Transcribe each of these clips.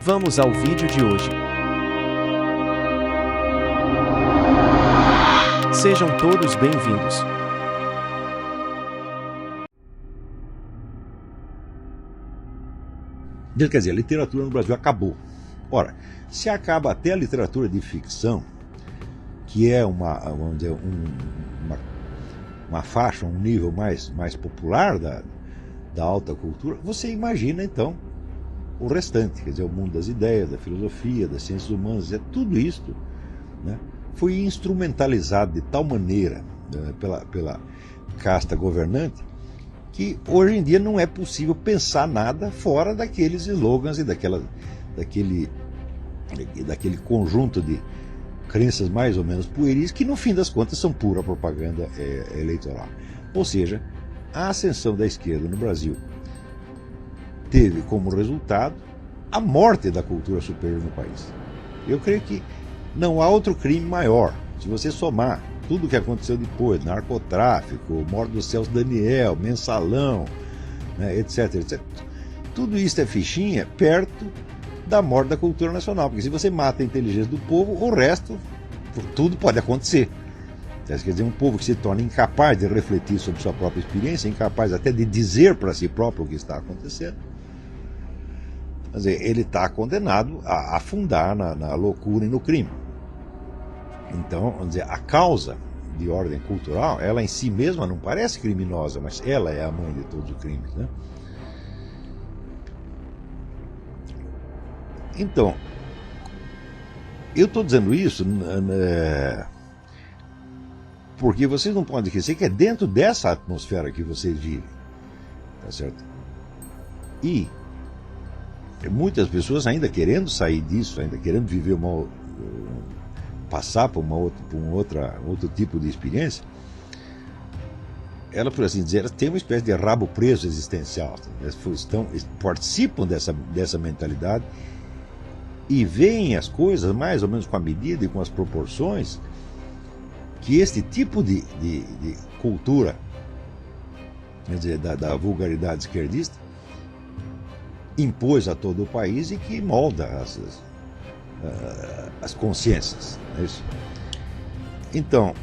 Vamos ao vídeo de hoje. Sejam todos bem-vindos. Quer dizer, a literatura no Brasil acabou. Ora, se acaba até a literatura de ficção, que é vamos dizer, uma faixa, um nível mais popular da alta cultura, você imagina então o restante, quer dizer, o mundo das ideias, da filosofia, das ciências humanas, tudo isso, né, foi instrumentalizado de tal maneira, né, pela casta governante, que hoje em dia não é possível pensar nada fora daqueles slogans e daquele conjunto de crenças mais ou menos pueris, que no fim das contas são pura propaganda eleitoral. Ou seja, a ascensão da esquerda no Brasil teve como resultado a morte da cultura superior no país. Eu creio que não há outro crime maior. Se você somar tudo o que aconteceu depois, narcotráfico, morte do Celso Daniel, mensalão, né, etc. Tudo isso é fichinha perto da morte da cultura nacional. Porque se você mata a inteligência do povo, o resto, tudo pode acontecer. Quer dizer, um povo que se torna incapaz de refletir sobre sua própria experiência, incapaz até de dizer para si próprio o que está acontecendo, quer dizer, ele está condenado a afundar na loucura e no crime. Então, vamos dizer, a causa de ordem cultural, ela em si mesma não parece criminosa, mas ela é a mãe de todos os crimes, né? Então, eu estou dizendo isso porque vocês não podem esquecer que é dentro dessa atmosfera que vocês vivem, tá certo? E muitas pessoas ainda querendo sair disso, ainda querendo viver passar por um outro tipo de experiência, ela, por assim dizer, tem uma espécie de rabo preso existencial. Participam dessa mentalidade e veem as coisas mais ou menos com a medida e com as proporções que este tipo de cultura, quer dizer, da vulgaridade esquerdista, impôs a todo o país e que molda as consciências. É isso? Então,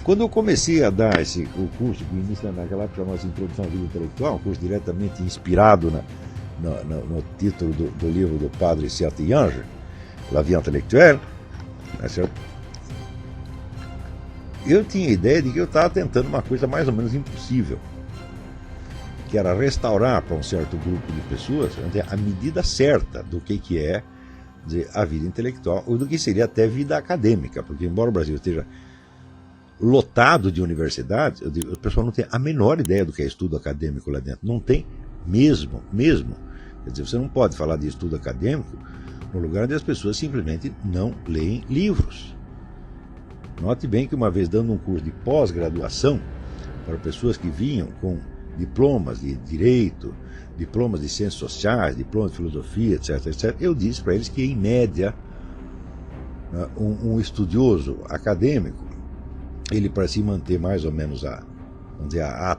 quando eu comecei a dar o curso que inicia naquela época chamava-se Introdução à Vida Intelectual, um curso diretamente inspirado no título do livro do padre Saint-Yange, La Vie Intellectuelle, né, certo? Eu tinha a ideia de que eu estava tentando uma coisa mais ou menos impossível, que era restaurar para um certo grupo de pessoas a medida certa do que é, dizer, a vida intelectual, ou do que seria até vida acadêmica, porque embora o Brasil esteja lotado de universidades, o pessoal não tem a menor ideia do que é estudo acadêmico lá dentro. Não tem mesmo. Quer dizer, você não pode falar de estudo acadêmico no lugar onde as pessoas simplesmente não leem livros. Note bem que uma vez dando um curso de pós-graduação para pessoas que vinham com diplomas de direito, diplomas de ciências sociais, diplomas de filosofia, etc. Eu disse para eles que, em média, um estudioso acadêmico, ele, para se manter mais ou menos à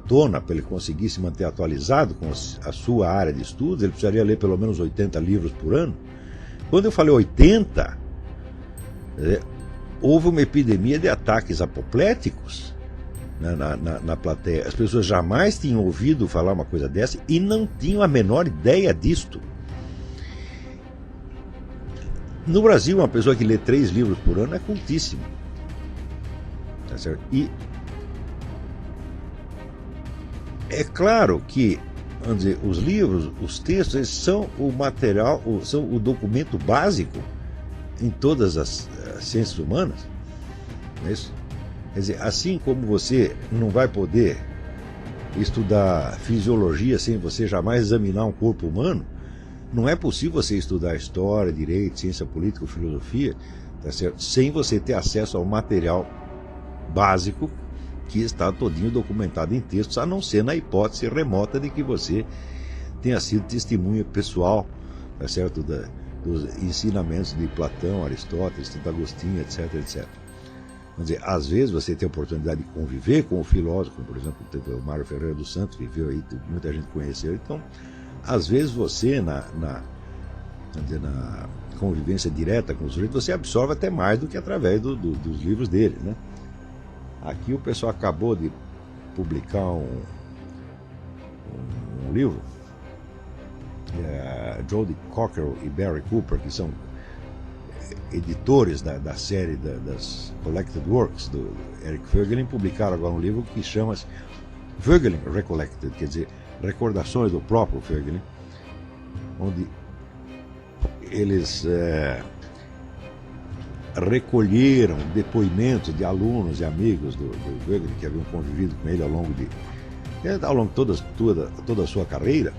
tona, para ele conseguir se manter atualizado com a sua área de estudos, ele precisaria ler pelo menos 80 livros por ano. Quando eu falei 80, houve uma epidemia de ataques apopléticos na plateia. As pessoas jamais tinham ouvido falar uma coisa dessa e não tinham a menor ideia disto. No Brasil, uma pessoa que lê 3 livros por ano é cultíssima. Tá certo? E é claro que, vamos dizer, os livros, os textos, eles são o material, são o documento básico em todas as ciências humanas. Não é isso? Quer dizer, assim como você não vai poder estudar fisiologia sem você jamais examinar um corpo humano, não é possível você estudar história, direito, ciência política ou filosofia, tá certo? Sem você ter acesso ao material básico que está todinho documentado em textos, a não ser na hipótese remota de que você tenha sido testemunha pessoal, tá certo? Dos ensinamentos de Platão, Aristóteles, Santo Agostinho, etc. Vamos dizer, às vezes você tem a oportunidade de conviver com o filósofo, por exemplo, o Mário Ferreira dos Santos viveu aí, muita gente conheceu. Então, às vezes você, na convivência direta com o sujeito, você absorve até mais do que através dos livros dele, né? Aqui o pessoal acabou de publicar um livro, Jodie Cocker e Barry Cooper, que são editores da série das Collected Works do Eric Voegelin, publicaram agora um livro que chama-se Voegelin Recollected, quer dizer, recordações do próprio Voegelin, onde eles recolheram depoimentos de alunos e amigos do Voegelin que haviam convivido com ele ao longo de toda a sua carreira.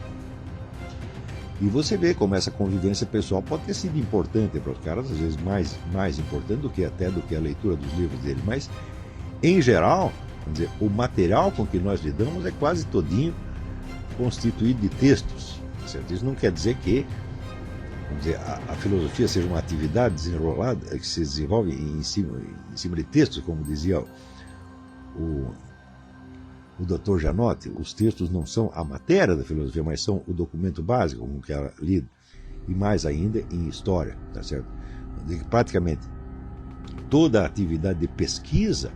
E você vê como essa convivência pessoal pode ter sido importante para os caras, às vezes mais importante do que a leitura dos livros dele. Mas, em geral, vamos dizer, o material com que nós lidamos é quase todinho constituído de textos. Certo? Isso não quer dizer que, vamos dizer, a filosofia seja uma atividade desenrolada, que se desenvolve em cima de textos, como dizia o Dr. Janotti. Os textos não são a matéria da filosofia, mas são o documento básico com que ela lida, e mais ainda em história, tá certo? Praticamente toda a atividade de pesquisa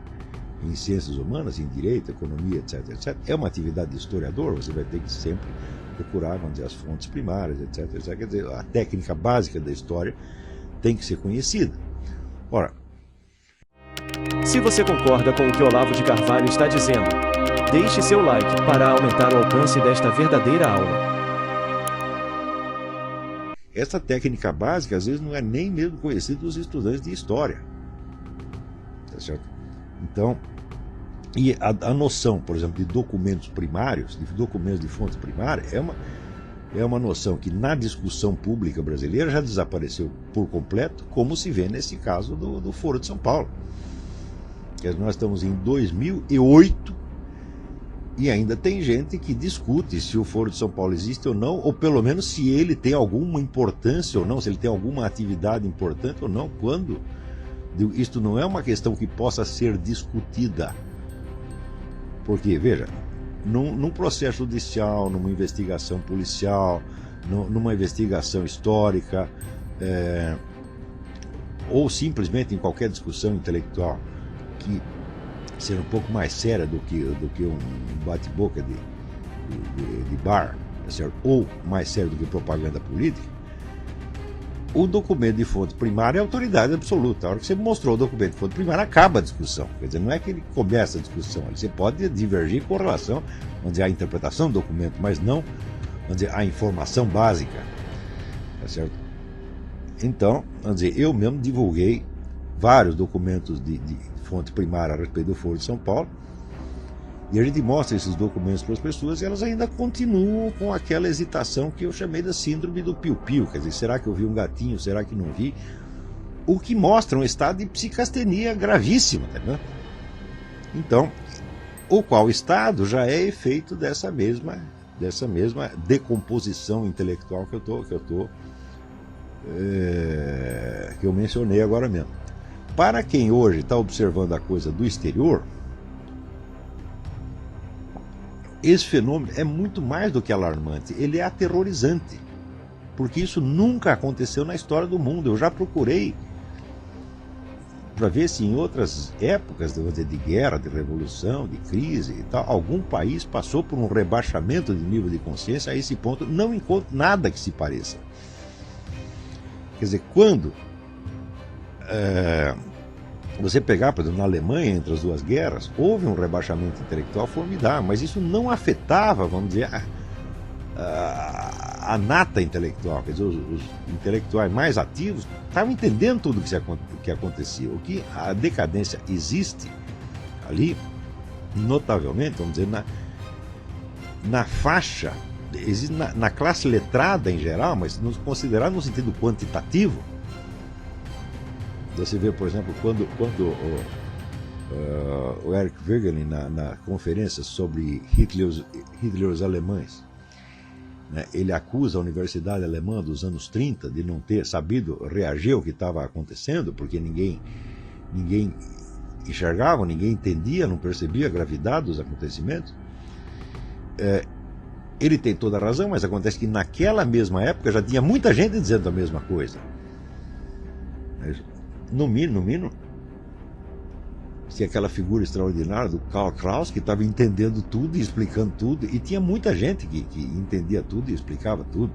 em ciências humanas, em direito, economia, etc., é uma atividade de historiador. Você vai ter que sempre procurar, vamos dizer, as fontes primárias, etc., Quer dizer, a técnica básica da história tem que ser conhecida. Ora, se você concorda com o que Olavo de Carvalho está dizendo, deixe seu like para aumentar o alcance desta verdadeira aula. Essa técnica básica, às vezes, não é nem mesmo conhecida dos estudantes de história. Tá certo? Então, e a noção, por exemplo, de documentos primários, de documentos de fonte primária, é uma noção que na discussão pública brasileira já desapareceu por completo, como se vê nesse caso do Foro de São Paulo. Nós estamos em 2008 e ainda tem gente que discute se o Foro de São Paulo existe ou não, ou pelo menos se ele tem alguma importância ou não, se ele tem alguma atividade importante ou não, quando isto não é uma questão que possa ser discutida. Porque, veja, num processo judicial, numa investigação policial, numa investigação histórica, ou simplesmente em qualquer discussão intelectual que ser um pouco mais séria do que um bate-boca de bar, certo? Ou mais sério do que propaganda política, o documento de fonte primária é autoridade absoluta. A hora que você mostrou o documento de fonte primária, acaba a discussão. Quer dizer, não é que ele começa a discussão, você pode divergir com relação, vamos dizer, à interpretação do documento, mas não, vamos dizer, à informação básica. Tá certo? Então, vamos dizer, eu mesmo divulguei vários documentos de fonte primária a respeito do Foro de São Paulo, e a gente mostra esses documentos para as pessoas e elas ainda continuam com aquela hesitação que eu chamei da síndrome do piu-piu. Quer dizer, será que eu vi um gatinho, será que não vi? O que mostra um estado de psicastenia gravíssimo, né? Então, o qual estado já é efeito dessa mesma decomposição intelectual que eu mencionei agora mesmo. Para quem hoje está observando a coisa do exterior, esse fenômeno é muito mais do que alarmante, ele é aterrorizante, porque isso nunca aconteceu na história do mundo. Eu já procurei para ver se em outras épocas de guerra, de revolução, de crise e tal, algum país passou por um rebaixamento de nível de consciência a esse ponto. Não encontro nada que se pareça. Quer dizer, quando você pegar, por exemplo, na Alemanha, entre as duas guerras, houve um rebaixamento intelectual formidável, mas isso não afetava, vamos dizer, a nata intelectual. Quer dizer, os intelectuais mais ativos estavam entendendo tudo o que acontecia. O que a decadência existe ali, notavelmente, vamos dizer, na faixa, existe na classe letrada em geral, mas nos considerar no sentido quantitativo. Você vê, por exemplo, quando o Eric Voegelin, na conferência sobre Hitler e os alemães, né, ele acusa a Universidade Alemã dos anos 30 de não ter sabido reagir ao que estava acontecendo, porque ninguém enxergava, ninguém entendia, não percebia a gravidade dos acontecimentos. Ele tem toda a razão, mas acontece que naquela mesma época já tinha muita gente dizendo a mesma coisa. No mínimo, tinha aquela figura extraordinária do Karl Kraus, que estava entendendo tudo e explicando tudo, e tinha muita gente que entendia tudo e explicava tudo,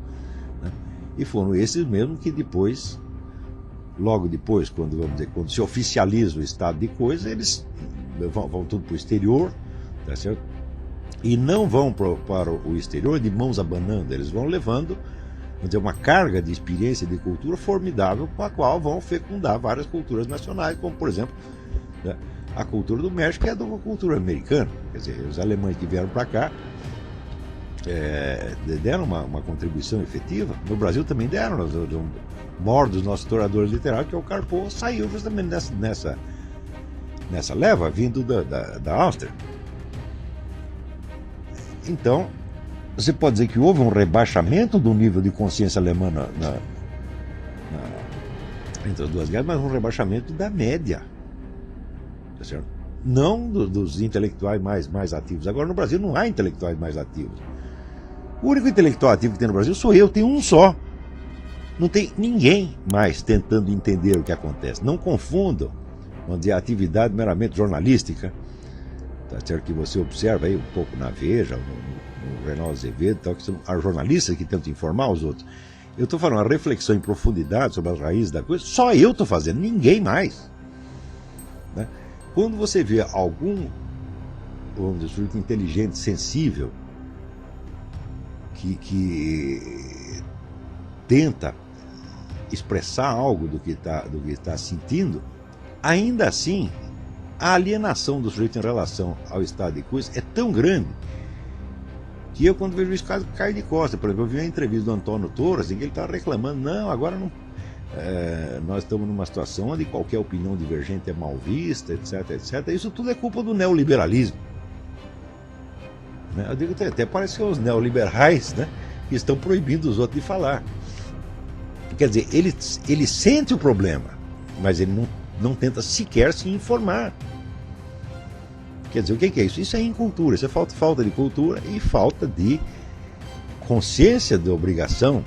né? E foram esses mesmos que depois, logo depois, quando se oficializa o estado de coisa, eles vão tudo para o exterior, tá certo? E não vão para o exterior de mãos abanando, eles vão levando, vamos dizer, uma carga de experiência e de cultura formidável, com a qual vão fecundar várias culturas nacionais, como, por exemplo, né, a cultura do México, que é uma cultura americana. Quer dizer, os alemães que vieram para cá deram uma contribuição efetiva. No Brasil também deram. O maior dos nossos historiadores literários, que é o Carpo, saiu justamente nessa leva, vindo da Áustria. Então, você pode dizer que houve um rebaixamento do nível de consciência alemã entre as duas guerras, mas um rebaixamento da média. Tá certo? Não dos intelectuais mais ativos. Agora, no Brasil não há intelectuais mais ativos. O único intelectual ativo que tem no Brasil sou eu, tem um só. Não tem ninguém mais tentando entender o que acontece. Não confundam, vamos dizer, a atividade meramente jornalística, tá certo, que você observa aí um pouco na Veja, no Reinaldo Azevedo, tal, que são as jornalistas que tentam informar os outros. Eu estou falando uma reflexão em profundidade sobre as raízes da coisa, só eu estou fazendo, ninguém mais. Né? Quando você vê algum, vamos dizer, sujeito inteligente, sensível, que tenta expressar algo do que está sentindo, ainda assim, a alienação do sujeito em relação ao estado de coisa é tão grande que eu, quando vejo isso, caio de costas. Por exemplo, eu vi uma entrevista do Antônio Torres em que ele estava reclamando, não, agora não, nós estamos numa situação onde qualquer opinião divergente é mal vista, etc, etc. Isso tudo é culpa do neoliberalismo. Eu digo, até parece que são os neoliberais, né, que estão proibindo os outros de falar. Quer dizer, ele sente o problema, mas ele não tenta sequer se informar. Quer dizer, o que é isso? Isso é incultura, isso é falta de cultura e falta de consciência de obrigação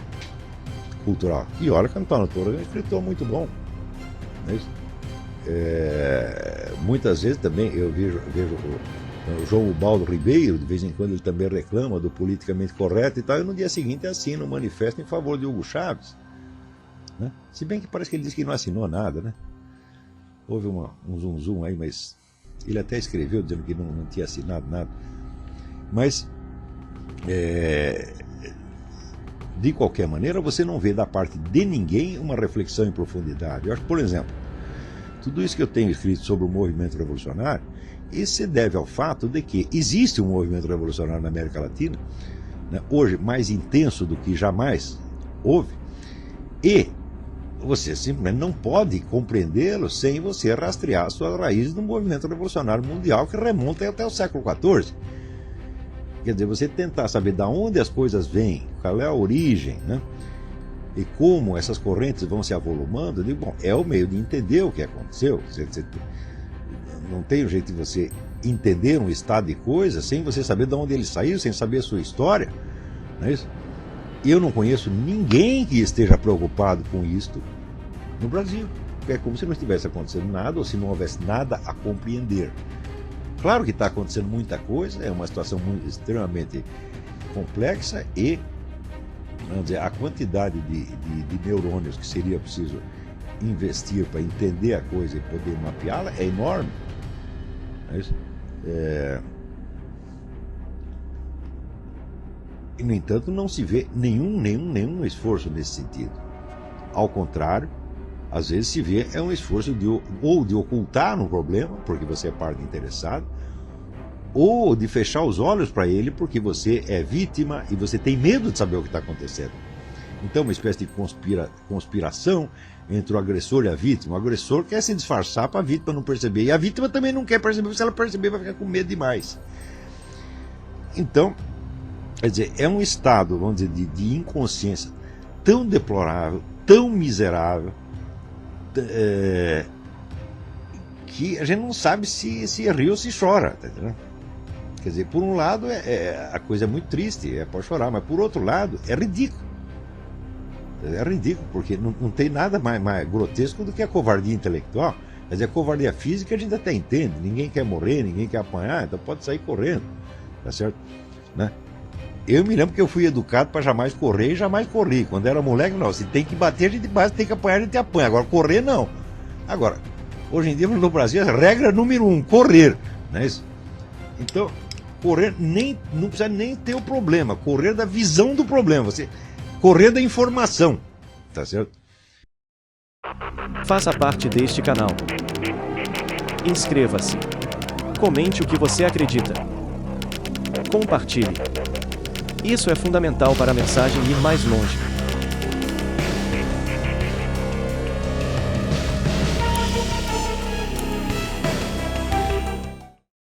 cultural. E olha que o Antônio Torres é um escritor muito bom. Não é isso? Muitas vezes também eu vejo o João Ubaldo Ribeiro, de vez em quando ele também reclama do politicamente correto e tal, e no dia seguinte assina um manifesto em favor de Hugo Chávez. Né? Se bem que parece que ele disse que não assinou nada, né? Houve um zoom aí, mas ele até escreveu dizendo que não tinha assinado nada. Mas, de qualquer maneira, você não vê da parte de ninguém uma reflexão em profundidade. Eu acho que, por exemplo, tudo isso que eu tenho escrito sobre o movimento revolucionário, isso se deve ao fato de que existe um movimento revolucionário na América Latina, né, hoje mais intenso do que jamais houve, e você simplesmente não pode compreendê-lo sem você rastrear suas raízes no movimento revolucionário mundial que remonta até o século XIV. Quer dizer, você tentar saber de onde as coisas vêm, qual é a origem, né? E como essas correntes vão se avolumando, eu digo, bom, é o meio de entender o que aconteceu. Não tem jeito de você entender um estado de coisas sem você saber de onde ele saiu, sem saber a sua história, não é isso? Eu não conheço ninguém que esteja preocupado com isto no Brasil. É como se não estivesse acontecendo nada ou se não houvesse nada a compreender. Claro que está acontecendo muita coisa, é uma situação extremamente complexa e, vamos dizer, a quantidade de neurônios que seria preciso investir para entender a coisa e poder mapeá-la é enorme. É isso? E, no entanto, não se vê nenhum esforço nesse sentido. Ao contrário, às vezes se vê um esforço de ocultar um problema, porque você é parte interessada, ou de fechar os olhos para ele, porque você é vítima e você tem medo de saber o que está acontecendo. Então, uma espécie de conspiração entre o agressor e a vítima. O agressor quer se disfarçar para a vítima não perceber, e a vítima também não quer perceber, porque se ela perceber vai ficar com medo demais. Então, quer dizer, é um estado, vamos dizer, de inconsciência tão deplorável, tão miserável, que a gente não sabe se ri ou se chora, tá entendendo? Quer dizer, por um lado a coisa é muito triste, pode chorar, mas por outro lado é ridículo. É ridículo, porque não tem nada mais grotesco do que a covardia intelectual. Quer dizer, a covardia física a gente até entende, ninguém quer morrer, ninguém quer apanhar, então pode sair correndo, tá certo? Né? Eu me lembro que eu fui educado para jamais correr e jamais corri. Quando era moleque, não, se tem que bater, a gente bate, tem que apanhar, a gente apanha. Agora, correr, não. Agora, hoje em dia, no Brasil, a regra número 1, correr, não é isso? Então, correr não precisa nem ter o problema, correr da visão do problema, você correr da informação, tá certo? Faça parte deste canal. Inscreva-se. Comente o que você acredita. Compartilhe. Isso é fundamental para a mensagem ir mais longe.